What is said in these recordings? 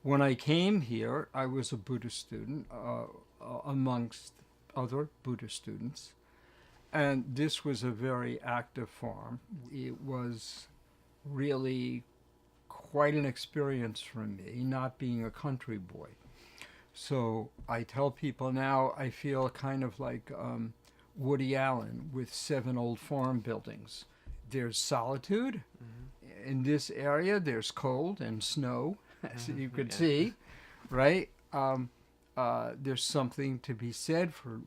When I came here, I was a Buddhist student amongst other Buddhist students, and this was a very active farm. It was really quite an experience for me, not being a country boy. So I tell people now I feel kind of like Woody Allen with 7 old farm buildings. There's solitude. Mm-hmm. In this area, there's cold and snow, as you could see, right? There's something to be said for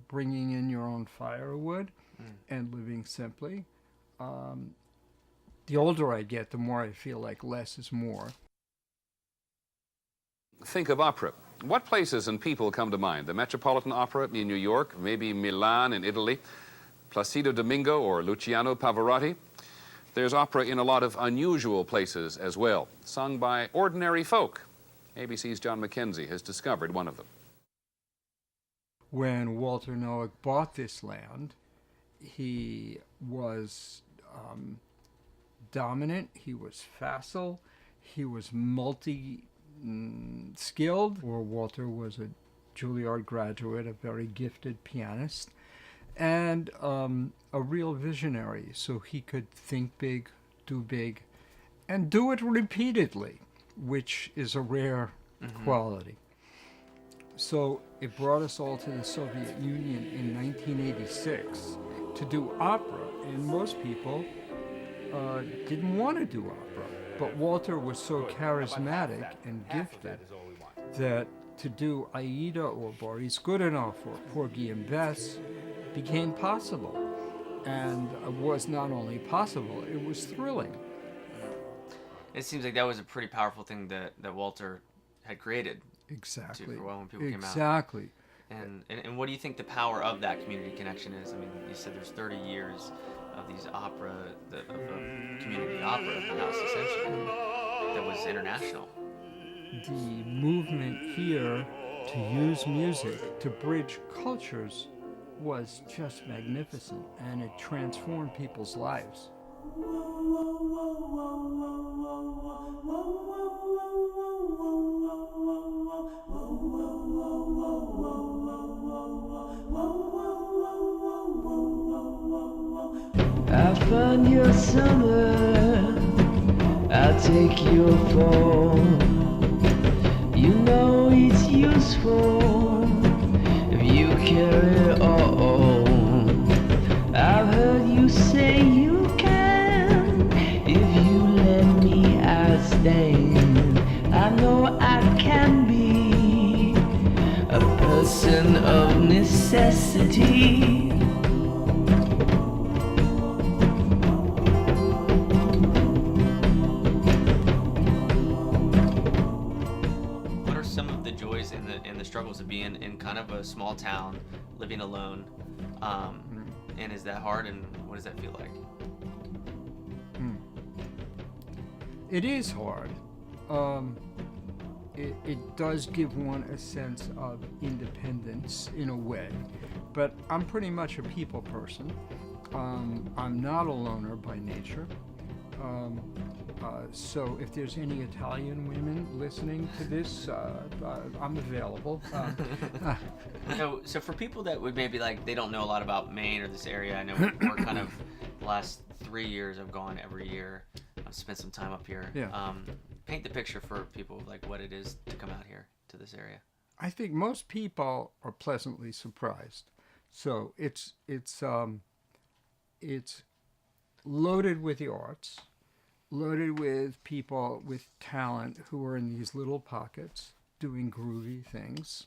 bringing in your own firewood and living simply. The older I get, the more I feel like less is more. Think of opera. What places and people come to mind? The Metropolitan Opera in New York, maybe Milan in Italy, Placido Domingo or Luciano Pavarotti. There's opera in a lot of unusual places as well, sung by ordinary folk. ABC's John McKenzie has discovered one of them. When Walter Noack bought this land, he was dominant, he was facile, he was multi-skilled. Walter was a Juilliard graduate, a very gifted pianist, and a real visionary, so he could think big, do big, and do it repeatedly, which is a rare quality. So it brought us all to the Soviet Union in 1986 to do opera, and most people didn't want to do opera. But Walter was so charismatic and gifted that to do Aida or Boris Godunov or Porgy and Bess became possible. And was not only possible, it was thrilling. It seems like that was a pretty powerful thing that Walter had created. Exactly. For when people came out. Exactly. And what do you think the power of that community connection is? I mean, you said there's 30 years of these opera, of a community opera house, essentially, that was international. The movement here to use music to bridge cultures was just magnificent, and it transformed people's lives. I find your summer, I'll take your fall. You know it's useful if you carry all. I've heard you say you can if you let me outstand. I know I can be a person of necessity. Struggles of being in kind of a small town, living alone, and is that hard, and what does that feel like? It is hard. It does give one a sense of independence in a way, but I'm pretty much a people person. I'm not a loner by nature. So if there's any Italian women listening to this, I'm available. So for people that would maybe they don't know a lot about Maine or this area, I know we're kind of the last 3 years I've gone every year. I've spent some time up here. Yeah. Paint the picture for people what it is to come out here to this area. I think most people are pleasantly surprised. So it's loaded with the arts. Loaded with people with talent who are in these little pockets doing groovy things.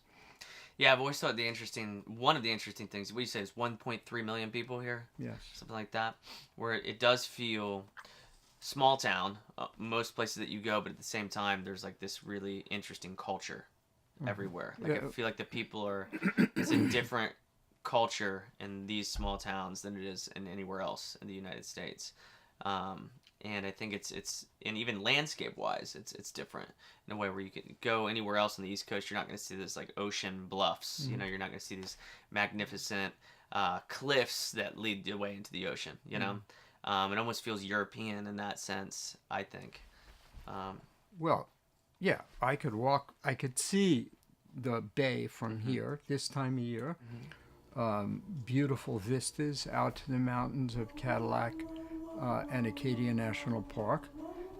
Yeah, I've always thought one of the interesting things, what you say is 1.3 million people here? Yes. Something like that, where it does feel small town, most places that you go, but at the same time, there's like this really interesting culture everywhere. Like Yeah. I feel like the people it's a different culture in these small towns than it is in anywhere else in the United States. And I think and even landscape wise, it's different in a way where you can go anywhere else on the East Coast. You're not going to see this like ocean bluffs, you know, you're not going to see these magnificent cliffs that lead away into the ocean, you know. It almost feels European in that sense, I think. Well, yeah, I could see the bay from here this time of year. Beautiful vistas out to the mountains of Cadillac and Acadia National Park.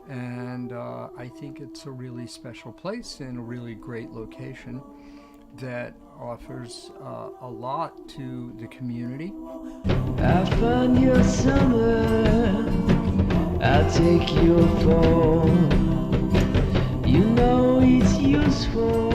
And I think it's a really special place and a really great location that offers a lot to the community. Have fun your summer, I'll take your fall. You know it's useful.